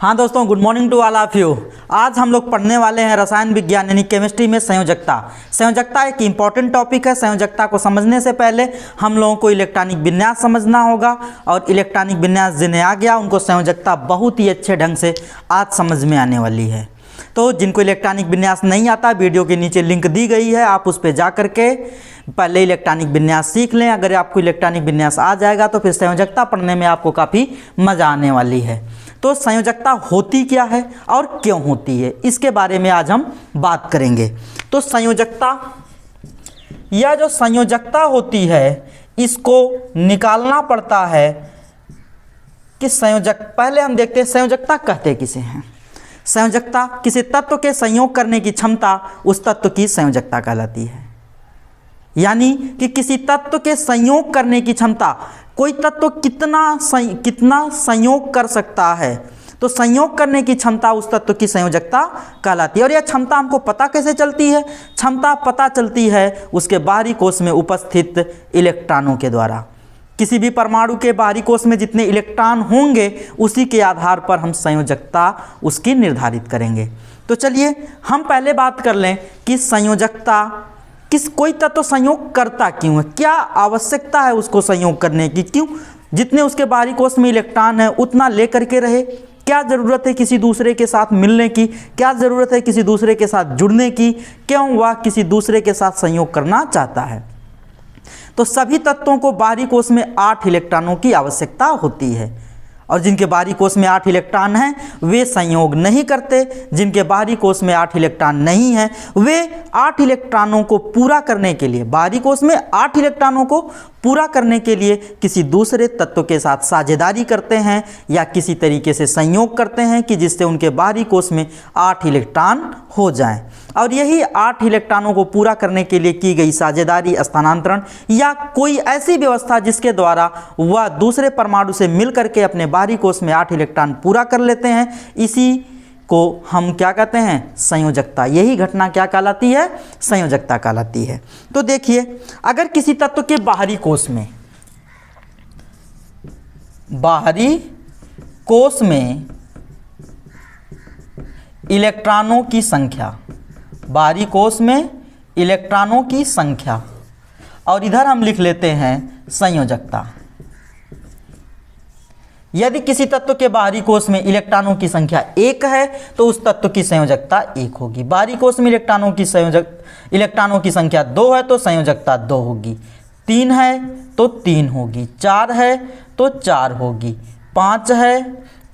हाँ दोस्तों, good morning to all of you. आज हम लोग पढ़ने वाले हैं रसायन विज्ञान यानी केमिस्ट्री में संयोजकता। संयोजकता एक इंपॉर्टेंट टॉपिक है। संयोजकता को समझने से पहले हम लोगों को इलेक्ट्रॉनिक विन्यास समझना होगा, और इलेक्ट्रॉनिक विन्यास जिन्हें आ गया उनको संयोजकता बहुत ही अच्छे ढंग से आज समझ में आने वाली है। तो जिनको इलेक्ट्रॉनिक विन्यास नहीं आता, वीडियो के नीचे लिंक दी गई है, आप उस पर जा करके पहले इलेक्ट्रॉनिक विन्यास सीख लें। अगर आपको इलेक्ट्रॉनिक विन्यास आ जाएगा तो फिर संयोजकता पढ़ने में आपको काफ़ी मज़ा आने वाली है। तो संयोजकता होती क्या है और क्यों होती है, इसके बारे में आज हम बात करेंगे। तो संयोजकता, यह जो संयोजकता होती है इसको निकालना पड़ता है कि संयोजक, पहले हम देखते हैं संयोजकता कहते किसे हैं। संयोजकता किसी तत्व के संयोग करने की क्षमता उस तत्व की संयोजकता कहलाती है। यानी कि किसी तत्व के संयोग करने की क्षमता, कोई तत्व कितना संयोग कर सकता है, तो संयोग करने की क्षमता उस तत्व की संयोजकता कहलाती है। और यह क्षमता हमको पता कैसे चलती है? क्षमता पता चलती है उसके बाहरी कोश में उपस्थित इलेक्ट्रॉनों के द्वारा। किसी भी परमाणु के बाहरी कोश में जितने इलेक्ट्रॉन होंगे उसी के आधार पर हम संयोजकता उसकी निर्धारित करेंगे। तो चलिए हम पहले बात कर लें कि संयोजकता कोई तत्व संयोग करता क्यों है, क्या आवश्यकता है उसको संयोग करने की, क्यों जितने उसके बाहरी कोश में इलेक्ट्रॉन है उतना लेकर के रहे, क्या ज़रूरत है किसी दूसरे के साथ मिलने की, क्या ज़रूरत है किसी दूसरे के साथ जुड़ने की, क्यों वह किसी दूसरे के साथ संयोग करना चाहता है। तो सभी तत्वों को बाहरी कोश में 8 इलेक्ट्रॉनों की आवश्यकता होती है, और जिनके बाहरी कोश में 8 इलेक्ट्रॉन हैं वे संयोग नहीं करते। जिनके बाहरी कोश में 8 इलेक्ट्रॉन नहीं हैं वे 8 इलेक्ट्रॉनों को पूरा करने के लिए, बाहरी कोश में 8 इलेक्ट्रॉनों को पूरा करने के लिए किसी दूसरे तत्व के साथ साझेदारी करते हैं या किसी तरीके से संयोग करते हैं कि जिससे उनके बाहरी कोश में 8 इलेक्ट्रॉन हो जाएं। और यही 8 इलेक्ट्रॉनों को पूरा करने के लिए की गई साझेदारी, स्थानांतरण या कोई ऐसी व्यवस्था जिसके द्वारा वह दूसरे परमाणु से मिल करके अपने बाहरी कोश में 8 इलेक्ट्रॉन पूरा कर लेते हैं, इसी को हम क्या कहते हैं? संयोजकता। यही घटना क्या कहलाती है? संयोजकता कहलाती है। तो देखिए, अगर किसी तत्व के बाहरी कोश में इलेक्ट्रॉनों की संख्या, बाहरी कोश में इलेक्ट्रॉनों की संख्या, और इधर हम लिख लेते हैं संयोजकता। यदि किसी तत्व के बाहरी कोश में इलेक्ट्रॉनों की संख्या 1 है तो उस तत्व की संयोजकता 1 होगी। बाहरी कोश में इलेक्ट्रॉनों की संख्या 2 है तो संयोजकता 2 होगी। 3 है तो 3 होगी। 4 है तो 4 होगी। 5 है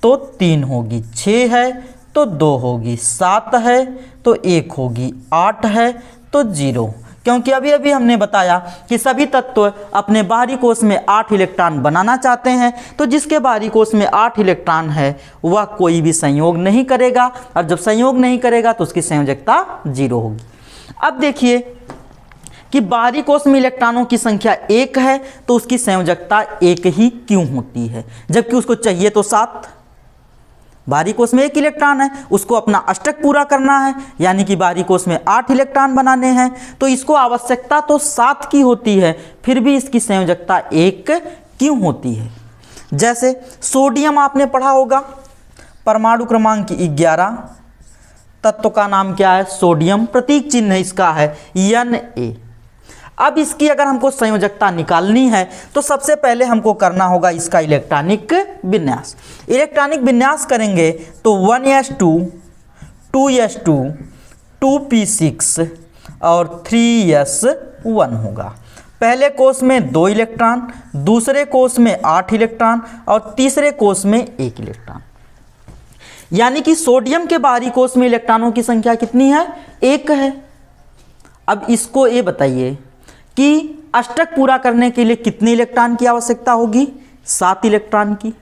तो 3 होगी। 6 है तो 2 होगी। 7 है तो 1 होगी। 8 है तो 0, क्योंकि अभी अभी हमने बताया कि सभी तत्व अपने बाहरी कोश में 8 इलेक्ट्रॉन बनाना चाहते हैं, तो जिसके बाहरी कोश में 8 इलेक्ट्रॉन है वह कोई भी संयोग नहीं करेगा, और जब संयोग नहीं करेगा तो उसकी संयोजकता 0 होगी। अब देखिए कि बाहरी कोश में इलेक्ट्रॉनों की संख्या 1 है तो उसकी संयोजकता 1 ही क्यों होती है, जबकि उसको चाहिए तो 7। बाहरी कोश में 1 इलेक्ट्रॉन है, उसको अपना अष्टक पूरा करना है, यानी कि बाहरी कोश में 8 इलेक्ट्रॉन बनाने हैं, तो इसको आवश्यकता तो 7 की होती है, फिर भी इसकी संयोजकता 1 क्यों होती है। जैसे सोडियम आपने पढ़ा होगा, परमाणु क्रमांक 11, तत्व का नाम क्या है? सोडियम। प्रतीक चिन्ह इसका है Na। अब इसकी अगर हमको संयोजकता निकालनी है तो सबसे पहले हमको करना होगा इसका इलेक्ट्रॉनिक विन्यास। इलेक्ट्रॉनिक विन्यास करेंगे तो 1s2, 2s2, 2p6 और 3s1 होगा। पहले कोश में 2 इलेक्ट्रॉन, दूसरे कोश में 8 इलेक्ट्रॉन और तीसरे कोश में 1 इलेक्ट्रॉन। यानी कि सोडियम के बाहरी कोश में इलेक्ट्रॉनों की संख्या कितनी है? 1 है। अब इसको ये बताइए कि अष्टक पूरा करने के लिए कितने इलेक्ट्रॉन की आवश्यकता होगी? 7 इलेक्ट्रॉन की।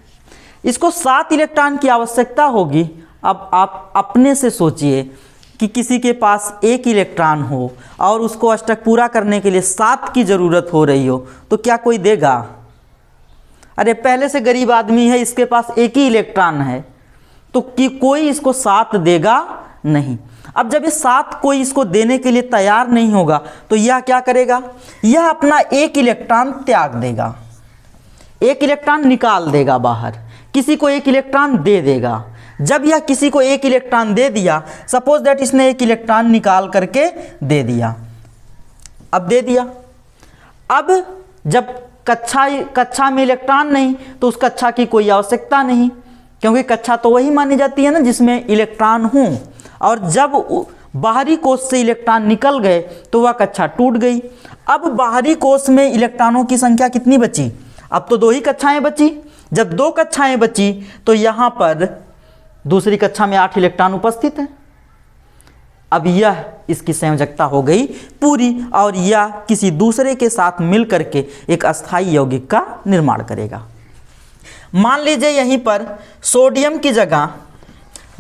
इसको 7 इलेक्ट्रॉन की आवश्यकता होगी। अब आप अपने से सोचिए कि किसी के पास 1 इलेक्ट्रॉन हो और उसको अष्टक पूरा करने के लिए 7 की ज़रूरत हो रही हो तो क्या कोई देगा? अरे पहले से गरीब आदमी है, इसके पास 1 ही इलेक्ट्रॉन है, तो कि कोई इसको 7 देगा नहीं। अब जब ये 7 कोई इसको देने के लिए तैयार नहीं होगा तो यह क्या करेगा? यह अपना 1 इलेक्ट्रॉन त्याग देगा, 1 इलेक्ट्रॉन निकाल देगा बाहर, किसी को 1 इलेक्ट्रॉन दे देगा। जब यह किसी को एक इलेक्ट्रॉन दे दिया, सपोज दैट इसने एक इलेक्ट्रॉन निकाल करके दे दिया, अब दे दिया, अब जब कक्षा में इलेक्ट्रॉन नहीं तो उस कक्षा की कोई आवश्यकता नहीं, क्योंकि कक्षा तो वही मानी जाती है ना जिसमें इलेक्ट्रॉन हो, और जब बाहरी कोश से इलेक्ट्रॉन निकल गए तो वह कक्षा टूट गई। अब बाहरी कोश में इलेक्ट्रॉनों की संख्या कितनी बची? अब तो 2 ही कक्षाएं बची। जब 2 कक्षाएं बची तो यहाँ पर दूसरी कक्षा में 8 इलेक्ट्रॉन उपस्थित हैं। अब यह इसकी संयोजकता हो गई पूरी, और यह किसी दूसरे के साथ मिल करके एक अस्थायी यौगिक का निर्माण करेगा। मान लीजिए यहीं पर सोडियम की जगह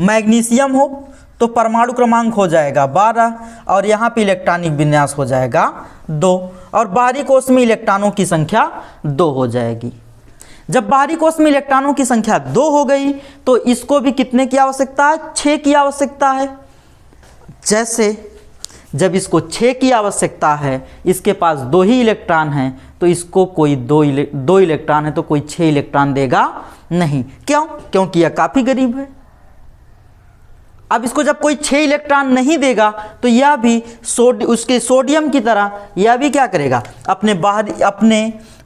मैग्नीशियम हो तो परमाणु क्रमांक हो जाएगा 12, और यहाँ पे इलेक्ट्रॉनिक विन्यास हो जाएगा 2, और बाहरी कोश में इलेक्ट्रॉनों की संख्या 2 हो जाएगी। जब बाहरी कोश में इलेक्ट्रॉनों की संख्या 2 हो गई तो इसको भी कितने की आवश्यकता है? 6 की आवश्यकता है। जैसे जब इसको 6 की आवश्यकता है, इसके पास 2 ही इलेक्ट्रॉन हैं, तो इसको कोई 2 इलेक्ट्रॉन है तो कोई 6 इलेक्ट्रॉन देगा नहीं। क्यों? क्योंकि यह काफ़ी गरीब है। अब इसको जब कोई 6 इलेक्ट्रॉन नहीं देगा तो यह भी उसके सोडियम की तरह यह भी क्या करेगा? अपने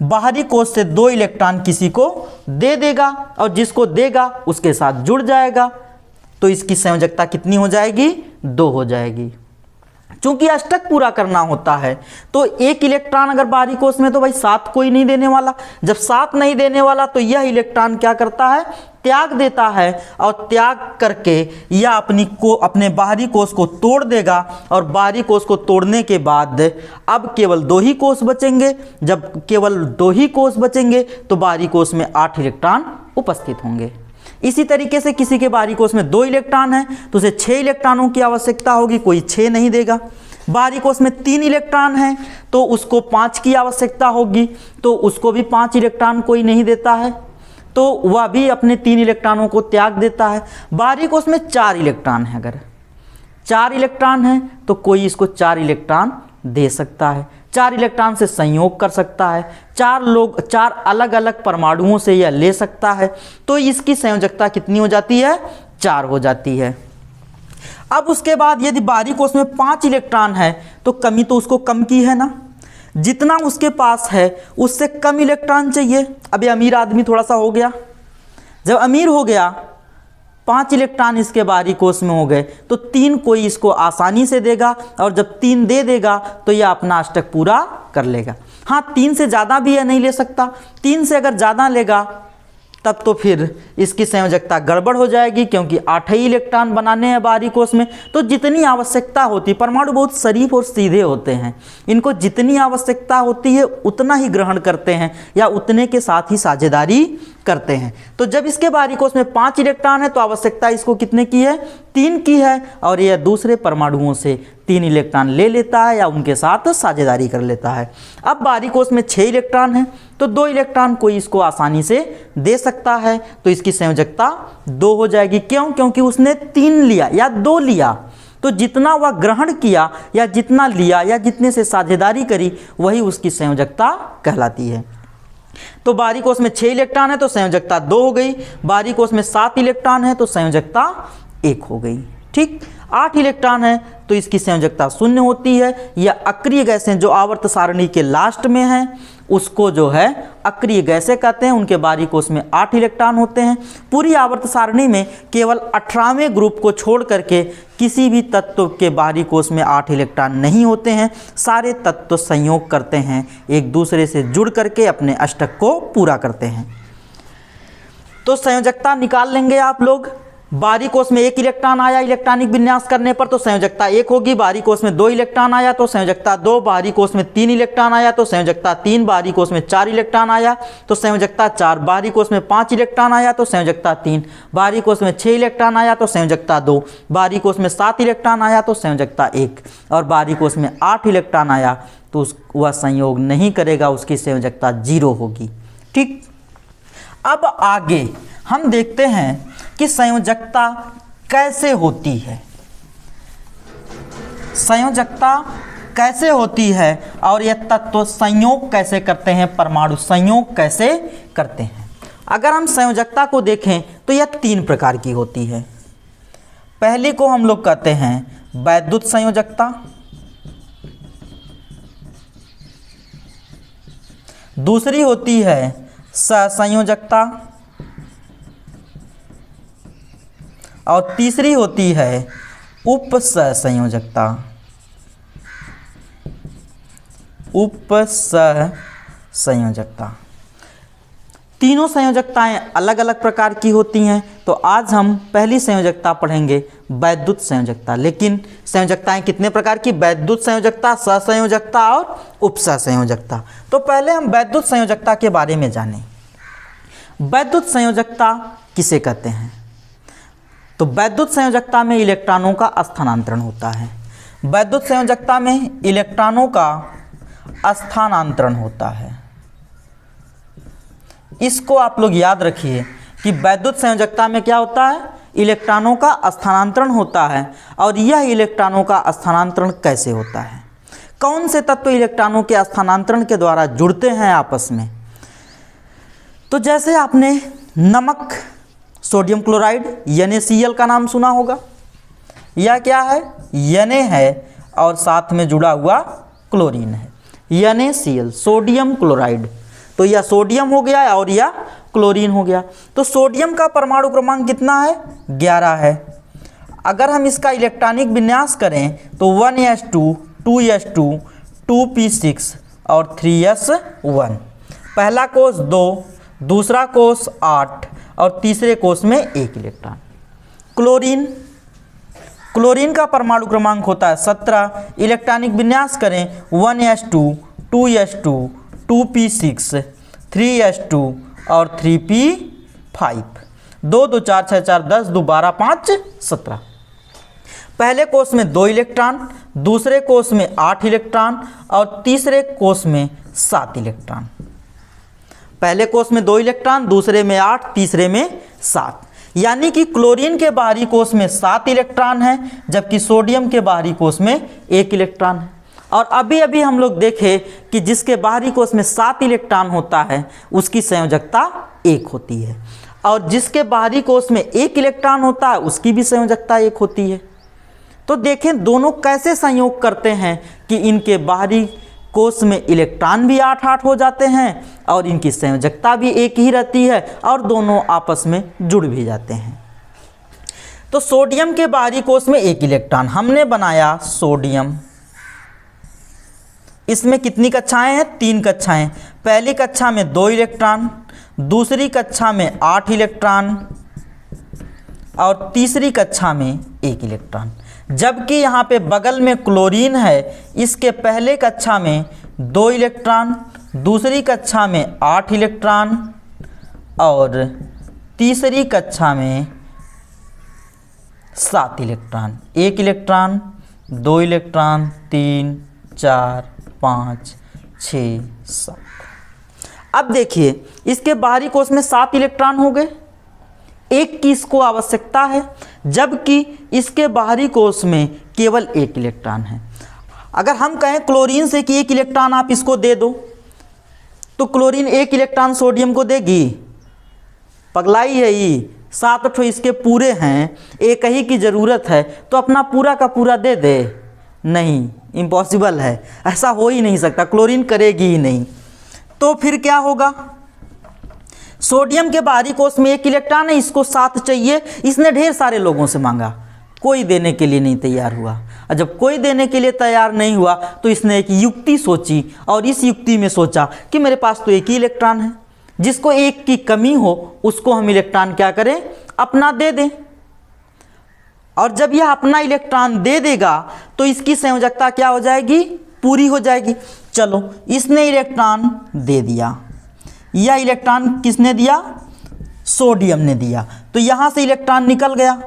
बाहरी कोश से 2 इलेक्ट्रॉन किसी को दे देगा, और जिसको देगा उसके साथ जुड़ जाएगा, तो इसकी संयोजकता कितनी हो जाएगी? 2 हो जाएगी। चूंकि अष्टक पूरा करना होता है तो 1 इलेक्ट्रॉन अगर बाहरी कोश में तो भाई 7 कोई नहीं देने वाला। जब 7 नहीं देने वाला तो यह इलेक्ट्रॉन क्या करता है? त्याग देता है, और त्याग करके यह अपने बाहरी कोश को तोड़ देगा, और बाहरी कोश को तोड़ने के बाद अब केवल 2 ही कोश बचेंगे। जब केवल 2 ही कोश बचेंगे तो बाहरी कोश में 8 इलेक्ट्रॉन उपस्थित होंगे। इसी तरीके से किसी के बाहरी कोश में 2 इलेक्ट्रॉन है तो उसे 6 इलेक्ट्रॉनों की आवश्यकता होगी, कोई 6 नहीं देगा। बाहरी कोश में 3 इलेक्ट्रॉन है तो उसको 5 की आवश्यकता होगी, तो उसको भी 5 इलेक्ट्रॉन कोई नहीं देता है, तो वह भी अपने 3 इलेक्ट्रॉनों को त्याग देता है। बाहरी कोश में 4 इलेक्ट्रॉन है, अगर 4 इलेक्ट्रॉन है तो कोई इसको 4 इलेक्ट्रॉन दे सकता है, 4 इलेक्ट्रॉन से संयोग कर सकता है, 4 अलग अलग परमाणुओं से यह ले सकता है, तो इसकी संयोजकता कितनी हो जाती है? 4 हो जाती है। अब उसके बाद यदि बाहरी कोश में 5 इलेक्ट्रॉन है तो कमी तो उसको कम की है ना, जितना उसके पास है उससे कम इलेक्ट्रॉन चाहिए। अब ये अमीर आदमी थोड़ा सा हो गया, जब अमीर हो गया 5 इलेक्ट्रॉन इसके बाहरी कोश में हो गए तो 3 कोई इसको आसानी से देगा, और जब 3 दे देगा तो यह अपना अष्टक पूरा कर लेगा। हाँ, 3 से ज़्यादा भी यह नहीं ले सकता। 3 से अगर ज़्यादा लेगा तब तो फिर इसकी संयोजकता गड़बड़ हो जाएगी, क्योंकि 8 ही इलेक्ट्रॉन बनाने हैं बाहरी कोश में। तो जितनी आवश्यकता होती, परमाणु बहुत शरीफ और सीधे होते हैं, इनको जितनी आवश्यकता होती है उतना ही ग्रहण करते हैं, या उतने के साथ ही साझेदारी करते हैं। तो जब इसके बाहरी कोश में 5 इलेक्ट्रॉन है तो आवश्यकता इसको कितने की है? 3 की है, और यह दूसरे परमाणुओं से 3 इलेक्ट्रॉन ले लेता है या उनके साथ साझेदारी कर लेता है। अब बाहरी कोश में 6 इलेक्ट्रॉन है तो 2 इलेक्ट्रॉन कोई इसको आसानी से दे सकता है, तो इसकी संयोजकता 2 हो जाएगी। क्यों? क्योंकि उसने 3 लिया या 2 लिया, तो जितना वह ग्रहण किया या जितना लिया या जितने से साझेदारी करी वही उसकी संयोजकता कहलाती है। तो बाहरी कोश में 6 इलेक्ट्रॉन है तो संयोजकता 2 हो गई, बाहरी कोश में 7 इलेक्ट्रॉन है तो संयोजकता 1 हो गई। ठीक, 8 इलेक्ट्रॉन है तो इसकी संयोजकता 0 होती है। यह अक्रिय गैसें जो आवर्त सारणी के लास्ट में हैं उसको जो है अक्रिय गैसें कहते हैं। उनके बाहरी कोश में 8 इलेक्ट्रॉन होते हैं। पूरी आवर्त सारणी में केवल 18वें ग्रुप को छोड़ करके किसी भी तत्व के बाहरी कोश में 8 इलेक्ट्रॉन नहीं होते हैं। सारे तत्व संयोग करते हैं, एक दूसरे से जुड़ करके अपने अष्टक को पूरा करते हैं। तो संयोजकता निकाल लेंगे आप लोग। बाहरी कोश में 1 इलेक्ट्रॉन आया इलेक्ट्रॉनिक विन्यास करने पर तो संयोजकता 1 होगी। बाहरी कोश में 2 इलेक्ट्रॉन आया तो संयोजकता 2। बाहरी कोश में 3 इलेक्ट्रॉन आया तो संयोजकता 3। बाहरी कोश में 4 इलेक्ट्रॉन आया तो संयोजकता 4। बाहरी कोश में 5 इलेक्ट्रॉन आया तो संयोजकता 3। बाहरी कोश में 6 इलेक्ट्रॉन आया तो संयोजकता 2। बाहरी कोश में 7 इलेक्ट्रॉन आया तो संयोजकता 1। और बाहरी कोश में 8 इलेक्ट्रॉन आया तो वह संयोग नहीं करेगा, उसकी संयोजकता 0 होगी। ठीक, अब आगे हम देखते हैं कि संयोजकता कैसे होती है। संयोजकता कैसे होती है और यह तत्व संयोग कैसे करते हैं, परमाणु संयोग कैसे करते हैं। अगर हम संयोजकता को देखें तो यह 3 प्रकार की होती है। पहली को हम लोग कहते हैं वैद्युत संयोजकता, दूसरी होती है सहसंयोजकता और तीसरी होती है उपसहसंयोजकता। उपसहसंयोजकता, तीनों संयोजकताएं अलग अलग प्रकार की होती हैं। तो आज हम पहली संयोजकता पढ़ेंगे वैद्युत संयोजकता। लेकिन संयोजकताएं कितने प्रकार की? वैद्युत संयोजकता, सहसंयोजकता और उपसहसंयोजकता। तो पहले हम वैद्युत संयोजकता के बारे में जानें। वैद्युत संयोजकता किसे कहते हैं? तो वैद्युत संयोजकता में इलेक्ट्रॉनों का स्थानांतरण होता है। वैद्युत संयोजकता में इलेक्ट्रॉनों का स्थानांतरण होता है। इसको आप लोग याद रखिए कि वैद्युत संयोजकता में क्या होता है? इलेक्ट्रॉनों का स्थानांतरण होता है। और यह इलेक्ट्रॉनों का स्थानांतरण कैसे होता है? कौन से तत्व इलेक्ट्रॉनों के स्थानांतरण के द्वारा जुड़ते हैं आपस में? तो जैसे आपने नमक, सोडियम क्लोराइड NaCl का नाम सुना होगा। यह क्या है? Na है और साथ में जुड़ा हुआ क्लोरीन है। NaCl, sodium chloride. तो यह सोडियम हो गया और यह क्लोरीन हो गया। तो सोडियम का परमाणु क्रमांक कितना है? 11 है। अगर हम इसका इलेक्ट्रॉनिक विन्यास करें तो 1s2, 2s2, 2p6 और 3s1। पहला कोष 2, दूसरा कोष 8 और तीसरे कोष में 1 इलेक्ट्रॉन। क्लोरीन, क्लोरीन का परमाणु क्रमांक होता है 17। इलेक्ट्रॉनिक विन्यास करें 1s2, 2s2, 2p6, 3s2 और 3p5। 2 2 4 6 4 10, 2 12 5 17। पहले कोष में 2 इलेक्ट्रॉन, दूसरे कोष में 8 इलेक्ट्रॉन और तीसरे कोष में 7 इलेक्ट्रॉन। पहले कोष में 2 इलेक्ट्रॉन, दूसरे में 8, तीसरे में 7। यानी कि क्लोरीन के बाहरी कोष में 7 इलेक्ट्रॉन हैं, जबकि सोडियम के बाहरी कोष में 1 इलेक्ट्रॉन है। और अभी अभी हम लोग देखे कि जिसके बाहरी कोष में 7 इलेक्ट्रॉन होता है उसकी संयोजकता 1 होती है, और जिसके बाहरी कोष में 1 इलेक्ट्रॉन होता है उसकी भी संयोजकता 1 होती है। तो देखें दोनों कैसे संयोग करते हैं कि इनके बाहरी कोष में इलेक्ट्रॉन भी 8-8 हो जाते हैं और इनकी संयोजकता भी 1 ही रहती है और दोनों आपस में जुड़ भी जाते हैं। तो सोडियम के बाहरी कोष में 1 इलेक्ट्रॉन हमने बनाया सोडियम। इसमें कितनी कक्षाएं हैं? 3 कक्षाएं। पहली कक्षा में 2 इलेक्ट्रॉन, दूसरी कक्षा में 8 इलेक्ट्रॉन और तीसरी कक्षा में 1 इलेक्ट्रॉन। जबकि यहाँ पे बगल में क्लोरीन है, इसके पहले कक्षा में 2 इलेक्ट्रॉन, दूसरी कक्षा में 8 इलेक्ट्रॉन और तीसरी कक्षा में 7 इलेक्ट्रॉन। 1 electron, 2 electron, 3 4 5 6 7। अब देखिए इसके बाहरी कोष में 7 इलेक्ट्रॉन हो गए, 1 की इसको आवश्यकता है, जबकि इसके बाहरी कोष में केवल 1 इलेक्ट्रॉन है। अगर हम कहें क्लोरीन से कि 1 इलेक्ट्रॉन आप इसको दे दो, तो क्लोरीन 1 इलेक्ट्रॉन सोडियम को देगी? पगलाई है ये। 7 ठो इसके पूरे हैं, 1 ही की ज़रूरत है, तो अपना पूरा का पूरा दे दे? नहीं, इम्पॉसिबल है, ऐसा हो ही नहीं सकता, क्लोरीन करेगी ही नहीं। तो फिर क्या होगा? सोडियम के बाहरी कोष में 1 इलेक्ट्रॉन है, इसको 7 चाहिए। इसने ढेर सारे लोगों से मांगा, कोई देने के लिए नहीं तैयार हुआ। और जब कोई देने के लिए तैयार नहीं हुआ तो इसने एक युक्ति सोची, और इस युक्ति में सोचा कि मेरे पास तो 1 ही इलेक्ट्रॉन है, जिसको 1 की कमी हो उसको हम इलेक्ट्रॉन क्या करें? अपना दे दें। और जब यह अपना इलेक्ट्रॉन दे देगा तो इसकी संयोजकता क्या हो जाएगी? पूरी हो जाएगी। चलो, इसने इलेक्ट्रॉन दे दिया। यह इलेक्ट्रॉन किसने दिया? सोडियम ने दिया। तो यहाँ से इलेक्ट्रॉन निकल गया,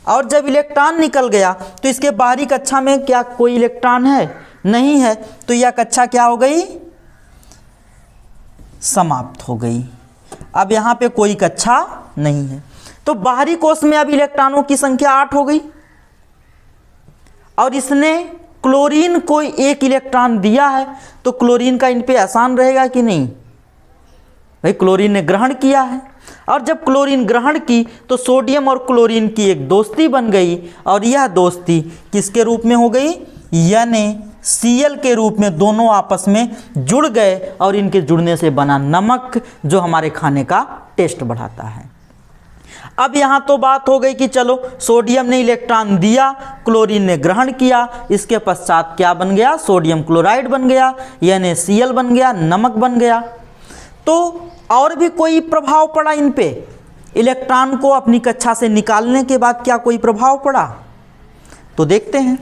और जब इलेक्ट्रॉन निकल गया तो इसके बाहरी कक्षा में क्या कोई इलेक्ट्रॉन है? नहीं है। तो यह कक्षा क्या हो गई? समाप्त हो गई। अब यहाँ पे कोई कक्षा नहीं है। तो बाहरी कोष में अब इलेक्ट्रॉनों की संख्या 8 हो गई, और इसने क्लोरीन को 1 इलेक्ट्रॉन दिया है, तो क्लोरीन का इन पे एहसान रहेगा कि नहीं? भाई क्लोरीन ने ग्रहण किया है। और जब क्लोरीन ग्रहण की तो सोडियम और क्लोरीन की एक दोस्ती बन गई और यह दोस्ती किसके रूप में हो गई, NaCl के रूप में दोनों आपस में जुड़ गए और इनके जुड़ने से बना नमक जो हमारे खाने का टेस्ट बढ़ाता है। अब यहाँ तो बात हो गई कि चलो सोडियम ने इलेक्ट्रॉन दिया, क्लोरीन ने ग्रहण किया, इसके पश्चात क्या बन गया, सोडियम क्लोराइड बन गया, NaCl बन गया, नमक बन गया। तो और भी कोई प्रभाव पड़ा इन पे, इलेक्ट्रॉन को अपनी कक्षा से निकालने के बाद क्या कोई प्रभाव पड़ा, तो देखते हैं।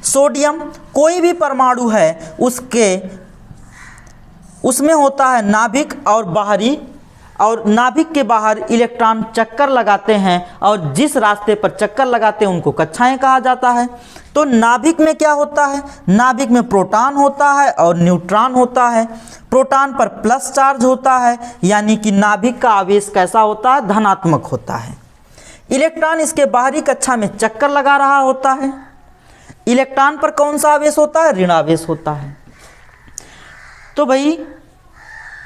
सोडियम कोई भी परमाणु है उसमें होता है नाभिक और बाहरी, और नाभिक के बाहर इलेक्ट्रॉन चक्कर लगाते हैं और जिस रास्ते पर चक्कर लगाते हैं उनको कक्षाएं कहा जाता है। तो नाभिक में क्या होता है, नाभिक में प्रोटॉन होता है और न्यूट्रॉन होता है। प्रोटॉन पर प्लस चार्ज होता है, यानी कि नाभिक का आवेश कैसा होता है, धनात्मक होता है। इलेक्ट्रॉन इसके बाहरी कक्षा में चक्कर लगा रहा होता है। इलेक्ट्रॉन पर कौन सा आवेश होता है, ऋण आवेश होता है। तो भाई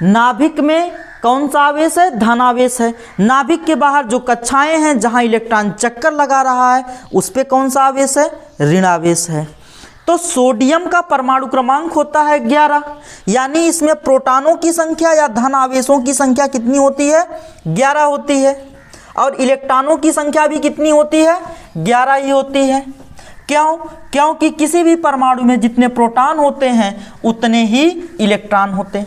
नाभिक में कौन सा आवेश है, धनावेश है। नाभिक के बाहर जो कक्षाएं हैं जहां इलेक्ट्रॉन चक्कर लगा रहा है उस पे कौन सा आवेश है, ऋणावेश है। तो सोडियम का परमाणु क्रमांक होता है 11, यानी इसमें प्रोटॉनों की संख्या या धन आवेशों की संख्या कितनी होती है, 11 होती है। और इलेक्ट्रॉनों की संख्या भी कितनी होती है, 11 ही होती है। क्यों, क्योंकि किसी भी परमाणु में जितने प्रोटॉन होते हैं उतने ही इलेक्ट्रॉन होते हैं,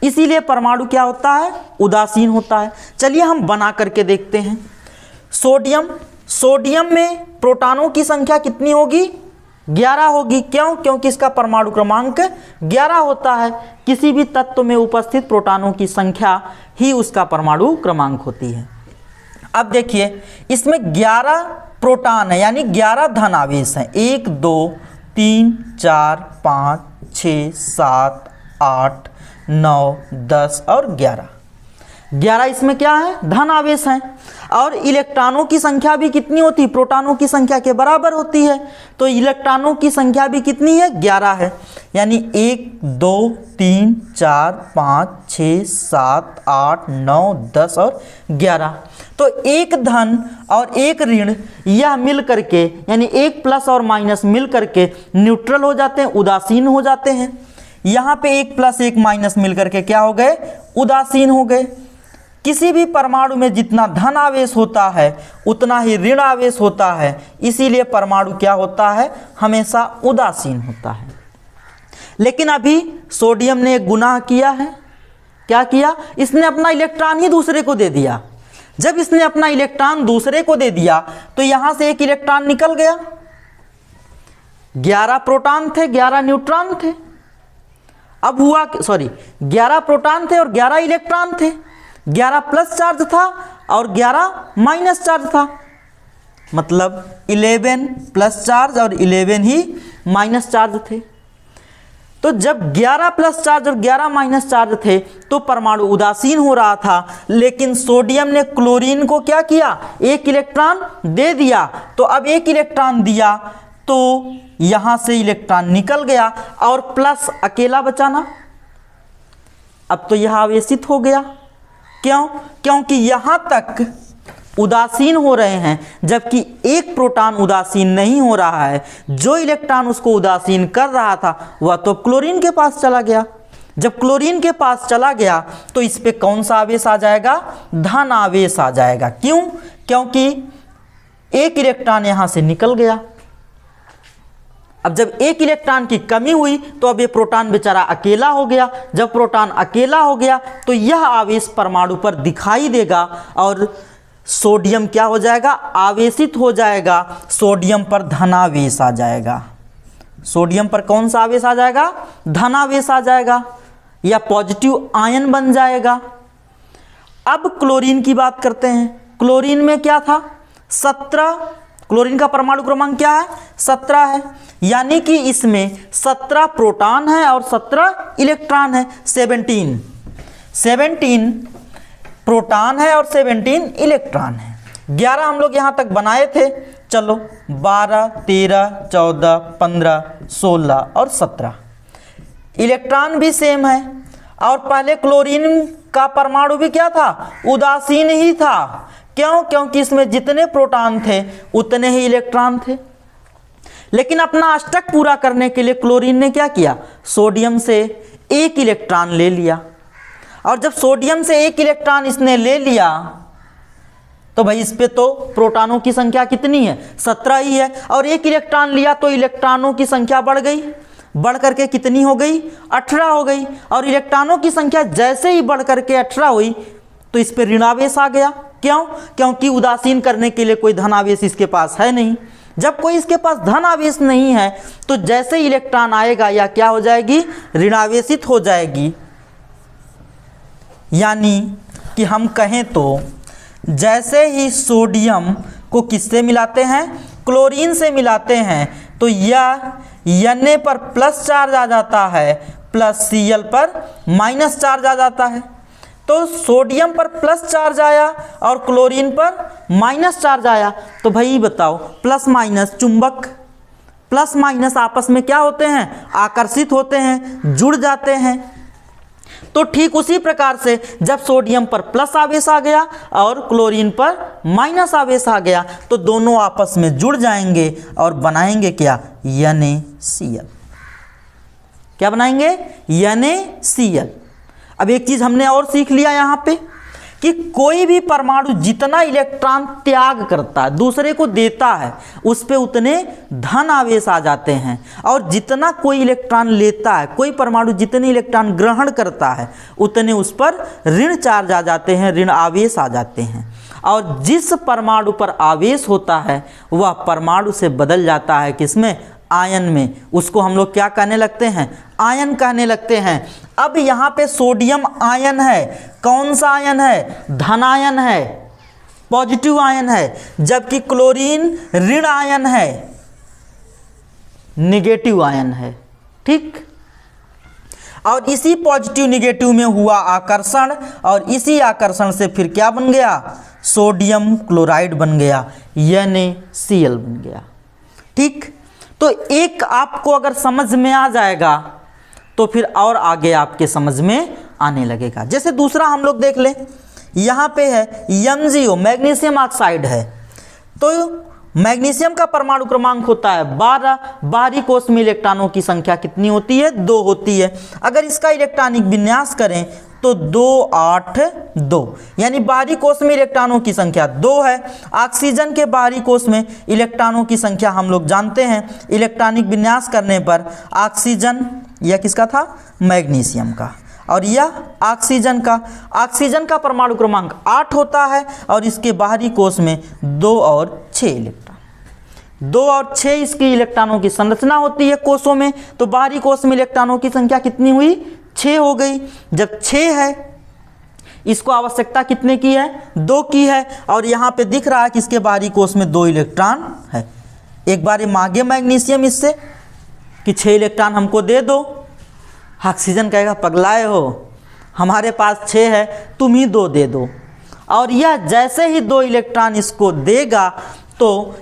इसीलिए परमाणु क्या होता है, उदासीन होता है। चलिए हम बना करके देखते हैं। सोडियम में प्रोटॉनों की संख्या कितनी होगी, 11 होगी। क्यों, क्योंकि इसका परमाणु क्रमांक 11 होता है। किसी भी तत्व में उपस्थित प्रोटॉनों की संख्या ही उसका परमाणु क्रमांक होती है। अब देखिए इसमें 11 प्रोटॉन है, यानी 11 धन आवेश हैं। 1 2 3 4 5 6 7 8 9 10 और 11 इसमें क्या है, धन आवेश हैं। और इलेक्ट्रॉनों की संख्या भी कितनी होती है, प्रोटॉनों की संख्या के बराबर होती है। तो इलेक्ट्रॉनों की संख्या भी कितनी है, 11 है। यानी 1 2 3 4 5 6 7 8 9 10 और 11। तो एक धन और एक ऋण यह मिल करके, यानी एक प्लस और माइनस मिल करके न्यूट्रल हो जाते हैं, उदासीन हो जाते हैं। यहाँ पे एक प्लस एक माइनस मिलकर के क्या हो गए, उदासीन हो गए। किसी भी परमाणु में जितना धन आवेश होता है उतना ही ऋण आवेश होता है, इसीलिए परमाणु क्या होता है, हमेशा उदासीन होता है। लेकिन अभी सोडियम ने एक गुनाह किया है। क्या किया, इसने अपना इलेक्ट्रॉन ही दूसरे को दे दिया। जब इसने अपना इलेक्ट्रॉन दूसरे को दे दिया तो यहां से एक इलेक्ट्रॉन निकल गया। 11 प्रोटॉन थे, 11 न्यूट्रॉन थे। अब हुआ, 11 प्रोटॉन थे और 11 इलेक्ट्रॉन थे। 11 प्लस चार्ज था और 11 माइनस चार्ज था, मतलब 11 प्लस चार्ज और 11 ही माइनस चार्ज थे। तो जब 11 प्लस चार्ज और 11 माइनस चार्ज थे तो परमाणु उदासीन हो रहा था। लेकिन सोडियम ने क्लोरीन को क्या किया, एक इलेक्ट्रॉन दे दिया। तो अब एक इलेक्ट्रॉन दिया तो यहां से इलेक्ट्रॉन निकल गया और प्लस अकेला बचाना। अब तो यह आवेशित हो गया। क्यों, क्योंकि यहां तक उदासीन हो रहे हैं, जबकि एक प्रोटॉन उदासीन नहीं हो रहा है। जो इलेक्ट्रॉन उसको उदासीन कर रहा था वह तो क्लोरीन के पास चला गया। जब क्लोरीन के पास चला गया तो इस पे कौन सा आवेश आ जाएगा, धन आवेश आ जाएगा। क्यों, क्योंकि एक इलेक्ट्रॉन यहां से निकल गया। अब जब एक इलेक्ट्रॉन की कमी हुई तो अब ये प्रोटॉन बेचारा अकेला हो गया। जब प्रोटॉन अकेला हो गया तो यह आवेश परमाणु पर दिखाई देगा और सोडियम क्या हो जाएगा, आवेशित हो जाएगा। सोडियम पर धनावेश आ जाएगा। सोडियम पर कौन सा आवेश आ जाएगा, धनावेश आ जाएगा या पॉजिटिव आयन बन जाएगा। अब क्लोरीन की बात करते हैं। क्लोरीन में क्या था, 17। क्लोरीन का परमाणु क्रमांक क्या है, 17 है। यानी कि इसमें 17 प्रोटॉन है और 17 इलेक्ट्रॉन है। 17 प्रोटॉन है और 17 इलेक्ट्रॉन है। 11 हम लोग यहां तक बनाए थे। चलो 12 13 14 15 16 और 17 इलेक्ट्रॉन भी सेम है। और पहले क्लोरीन का परमाणु भी क्या था, उदासीन ही था। क्यों? क्योंकि इसमें जितने प्रोटॉन थे उतने ही इलेक्ट्रॉन थे। लेकिन अपना अष्टक पूरा करने के लिए क्लोरीन ने क्या किया, सोडियम से एक इलेक्ट्रॉन ले लिया। और जब सोडियम से एक इलेक्ट्रॉन इसने ले लिया तो भाई इस पे तो प्रोटॉनों की संख्या कितनी है, 17 ही है। और एक इलेक्ट्रॉन लिया तो इलेक्ट्रॉनों की संख्या बढ़ गई, बढ़ करके कितनी हो गई, 18 हो गई। और इलेक्ट्रॉनों की संख्या जैसे ही बढ़ करके 18 हुई तो इस पे ऋणावेश आ गया। क्यों? क्योंकि उदासीन करने के लिए कोई धनावेश इसके पास है नहीं। जब कोई इसके पास धन आवेश नहीं है तो जैसे इलेक्ट्रॉन आएगा या क्या हो जाएगी, ऋणावेशित हो जाएगी। यानी कि हम कहें तो जैसे ही सोडियम को किससे मिलाते हैं, क्लोरीन से मिलाते हैं, तो यह Na पर प्लस चार्ज आ जाता है, प्लस Cl पर माइनस चार्ज आ जाता है। तो सोडियम पर प्लस चार्ज आया और क्लोरीन पर माइनस चार्ज आया। तो भाई बताओ, प्लस माइनस चुंबक, प्लस माइनस आपस में क्या होते हैं, आकर्षित होते हैं, जुड़ जाते हैं। तो ठीक उसी प्रकार से जब सोडियम पर प्लस आवेश आ गया और क्लोरीन पर माइनस आवेश आ गया तो दोनों आपस में जुड़ जाएंगे और बनाएंगे क्या, NaCl। क्या बनाएंगे, NaCl। अब एक चीज हमने और सीख लिया यहाँ पे कि कोई भी परमाणु जितना इलेक्ट्रॉन त्याग करता है, दूसरे को देता है, उस पे उतने धन आवेश आ जाते हैं। और जितना कोई इलेक्ट्रॉन लेता है, कोई परमाणु जितने इलेक्ट्रॉन ग्रहण करता है उतने उस पर ऋण चार्ज आ जाते हैं, ऋण आवेश आ जाते हैं। और जिस परमाणु पर आवेश होता है वह परमाणु से बदल जाता है किसमें, आयन में। उसको हम लोग क्या कहने लगते हैं, आयन कहने लगते हैं। अब यहाँ पे सोडियम आयन है, कौन सा आयन है, धनायन है, पॉजिटिव आयन है, जबकि क्लोरीन ऋण आयन है, निगेटिव आयन है। ठीक, और इसी पॉजिटिव निगेटिव में हुआ आकर्षण और इसी आकर्षण से फिर क्या बन गया, सोडियम क्लोराइड बन गया, NaCl बन गया। ठीक, तो एक आपको अगर समझ में आ जाएगा तो फिर और आगे आपके समझ में आने लगेगा। जैसे दूसरा हम लोग देख लें, यहाँ पे है MgO, मैग्नीशियम ऑक्साइड है। तो मैग्नीशियम का परमाणु क्रमांक होता है 12। बाहरी कोष में इलेक्ट्रॉनों की संख्या कितनी होती है, 2 होती है। अगर इसका इलेक्ट्रॉनिक विन्यास करें तो 2 8 2, यानी बाहरी कोष में इलेक्ट्रॉनों की संख्या 2 है। ऑक्सीजन के बाहरी कोष में इलेक्ट्रॉनों की संख्या हम लोग जानते हैं, इलेक्ट्रॉनिक विन्यास करने पर ऑक्सीजन, यह किसका था, मैग्नीशियम का, और यह ऑक्सीजन का परमाणु क्रमांक 8 होता है और इसके बाहरी कोष में 2 और 6 इलेक्ट्रॉन, 2 और 6 इसकी इलेक्ट्रॉनों की संरचना होती है कोषों में। तो बाहरी कोष में इलेक्ट्रॉनों की संख्या कितनी हुई, 6 हो गई। जब 6 है, इसको आवश्यकता कितने की है, 2 की है। और यहाँ पे दिख रहा है कि इसके बाहरी कोष में 2 इलेक्ट्रॉन है। एक बार मांगे मैग्नीशियम इससे कि 6 इलेक्ट्रॉन हमको दे दो, ऑक्सीजन कहेगा पगलाए हो, हमारे पास 6 है, तुम ही 2 दे दो। और यह जैसे ही 2 इलेक्ट्रॉन इसको देगा तो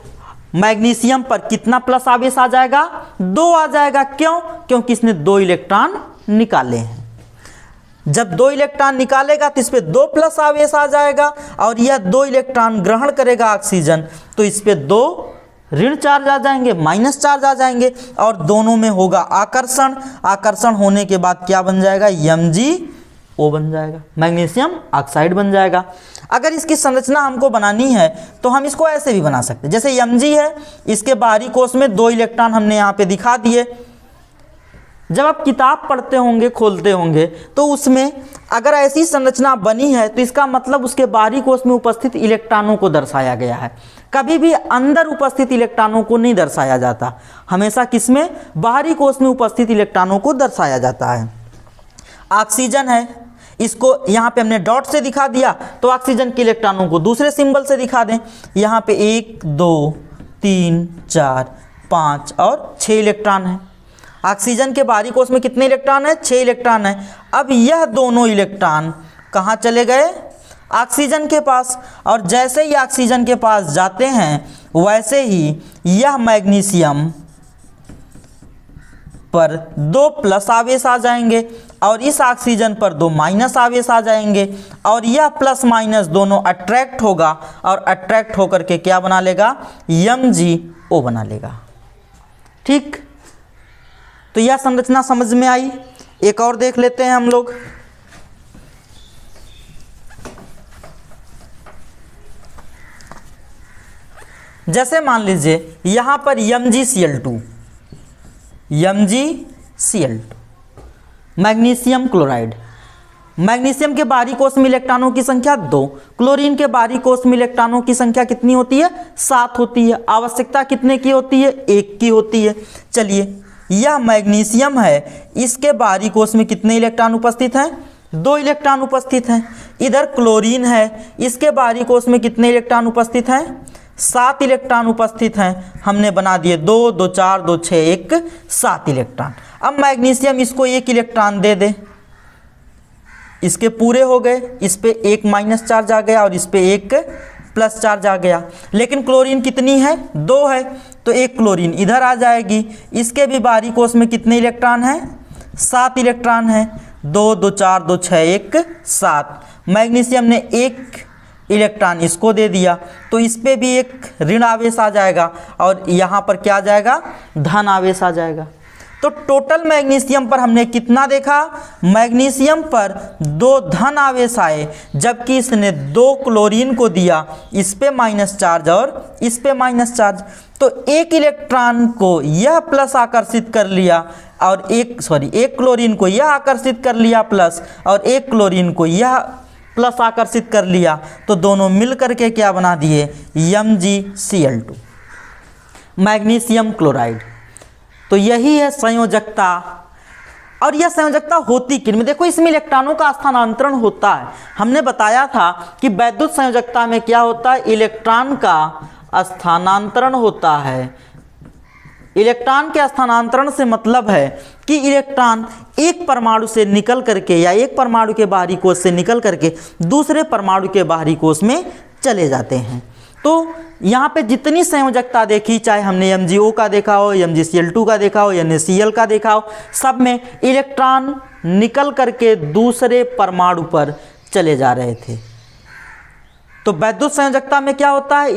मैग्नीशियम पर कितना प्लस आवेश आ जाएगा, 2 आ जाएगा। क्यों? क्योंकि इसने 2 इलेक्ट्रॉन निकाले हैं। जब 2 इलेक्ट्रॉन निकालेगा तो इस पे 2 प्लस आवेश आ जाएगा और यह 2 इलेक्ट्रॉन ग्रहण करेगा ऑक्सीजन, तो इस पे 2 ऋण चार्ज आ जाएंगे, माइनस चार्ज आ जाएंगे और दोनों में होगा आकर्षण। आकर्षण होने के बाद क्या बन जाएगा, MgO बन जाएगा, मैग्नीशियम ऑक्साइड बन जाएगा। अगर इसकी संरचना हमको बनानी है तो हम इसको ऐसे भी बना सकते हैं। जैसे Mg है, इसके बाहरी कोष में 2 इलेक्ट्रॉन हमने यहाँ पे दिखा दिए। जब आप किताब पढ़ते होंगे, खोलते होंगे, तो उसमें अगर ऐसी संरचना बनी है तो इसका मतलब उसके बाहरी कोष में उपस्थित इलेक्ट्रॉनों को दर्शाया गया है। कभी भी अंदर उपस्थित इलेक्ट्रॉनों को नहीं दर्शाया जाता, हमेशा किसमें, बाहरी कोष में उपस्थित इलेक्ट्रॉनों को दर्शाया जाता है। ऑक्सीजन है, इसको यहाँ पे हमने डॉट से दिखा दिया, तो ऑक्सीजन के इलेक्ट्रॉनों को दूसरे सिंबल से दिखा दें। यहाँ पे 1 2 3 4 5 और 6 इलेक्ट्रॉन है। ऑक्सीजन के बाहरी कोष में कितने इलेक्ट्रॉन है, 6 इलेक्ट्रॉन है। अब यह दोनों इलेक्ट्रॉन कहाँ चले गए, ऑक्सीजन के पास। और जैसे ही ऑक्सीजन के पास जाते हैं वैसे ही यह मैग्नीशियम पर 2 प्लस आवेश आ जाएंगे और इस ऑक्सीजन पर 2 माइनस आवेश आ जाएंगे और यह प्लस माइनस दोनों अट्रैक्ट होगा और अट्रैक्ट होकर के क्या बना लेगा, MgO बना लेगा। ठीक, तो यह संरचना समझ में आई। एक और देख लेते हैं हम लोग। जैसे मान लीजिए यहां पर MgCl2, मैग्नीशियम क्लोराइड। मैग्नीशियम के बाहरी कोष में इलेक्ट्रॉनों की संख्या 2, क्लोरीन के बाहरी कोष में इलेक्ट्रॉनों की संख्या कितनी होती है, 7 होती है। आवश्यकता कितने की होती है, 1 की होती है। चलिए, यह मैग्नीशियम है, इसके बाहरी कोष में कितने इलेक्ट्रॉन उपस्थित हैं, 2 इलेक्ट्रॉन उपस्थित हैं। इधर क्लोरीन है, इसके बाहरी कोष में कितने इलेक्ट्रॉन उपस्थित हैं, 7 इलेक्ट्रॉन उपस्थित हैं। हमने बना दिए 2 2 4 2 6 1 7 इलेक्ट्रॉन। अब मैग्नीशियम इसको 1 इलेक्ट्रॉन दे दे, इसके पूरे हो गए। इस पे 1 माइनस चार्ज आ गया और इस पे 1 प्लस चार्ज आ गया। लेकिन क्लोरीन कितनी है, 2 है, तो 1 क्लोरीन इधर आ जाएगी। इसके भी बाहरी कोष में कितने इलेक्ट्रॉन हैं, 7 इलेक्ट्रॉन हैं। 2 2 4 2 6 1 7। मैग्नीशियम ने 1 इलेक्ट्रॉन इसको दे दिया, तो इस पे भी एक ऋण आवेश आ जाएगा और यहाँ पर क्या आ जाएगा, धन आवेश आ जाएगा। तो टोटल मैग्नीशियम पर हमने कितना देखा, मैग्नीशियम पर 2 धन आवेश आए, जबकि इसने 2 क्लोरीन को दिया, इस पे माइनस चार्ज और इस पे माइनस चार्ज। तो 1 इलेक्ट्रॉन को यह प्लस आकर्षित कर लिया और 1 क्लोरीन को यह आकर्षित कर लिया प्लस, और 1 क्लोरीन को यह प्लस आकर्षित कर लिया, तो दोनों मिल करके क्या बना दिए, MgCl2, मैग्नीशियम क्लोराइड। तो यही है संयोजकता। और यह संयोजकता होती किन में, देखो इसमें इलेक्ट्रॉनों का स्थानांतरण होता है। हमने बताया था कि वैद्युत संयोजकता में क्या होता है, इलेक्ट्रॉन का स्थानांतरण होता है। इलेक्ट्रॉन के स्थानांतरण से मतलब है कि इलेक्ट्रॉन एक परमाणु से निकल करके या एक परमाणु के बाहरी कोष से निकल करके दूसरे परमाणु के बाहरी कोष में चले जाते हैं। तो यहाँ पे जितनी संयोजकता देखी, चाहे हमने MgO का देखा हो, MgCl2 का देखा हो, NaCl का देखा हो, सब में इलेक्ट्रॉन निकल करके दूसरे परमाणु पर चले जा रहे थे। तो वैद्युत संयोजकता में क्या होता है,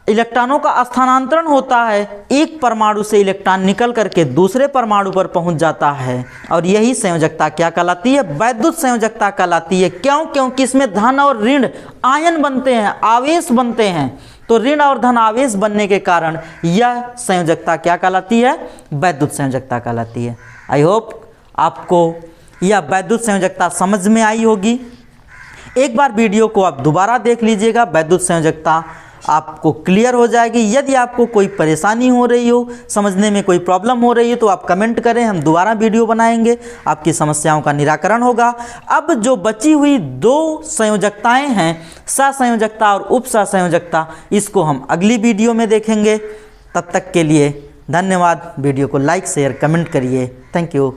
इलेक्ट्रॉनों का स्थानांतरण होता है, एक परमाणु से इलेक्ट्रॉन निकल करके दूसरे परमाणु पर पहुंच जाता है, और यही संयोजकता क्या कहलाती है, वैद्युत संयोजकता कहलाती है। क्यों, क्योंकि इसमें धन और ऋण आयन बनते हैं, आवेश बनते हैं। तो ऋण और धन आवेश बनने के कारण यह संयोजकता क्या कहलाती है, वैद्युत संयोजकता कहलाती है। आई होप आपको यह वैद्युत संयोजकता समझ में आई होगी। एक बार वीडियो को आप दोबारा देख लीजिएगा, वैद्युत संयोजकता आपको क्लियर हो जाएगी। यदि आपको कोई परेशानी हो रही हो, समझने में कोई प्रॉब्लम हो रही है, तो आप कमेंट करें, हम दोबारा वीडियो बनाएंगे, आपकी समस्याओं का निराकरण होगा। अब जो बची हुई 2 संयोजकताएं हैं, सहसंयोजकता और उपसहसंयोजकता, इसको हम अगली वीडियो में देखेंगे। तब तक के लिए धन्यवाद। वीडियो को लाइक शेयर कमेंट करिए। Thank you.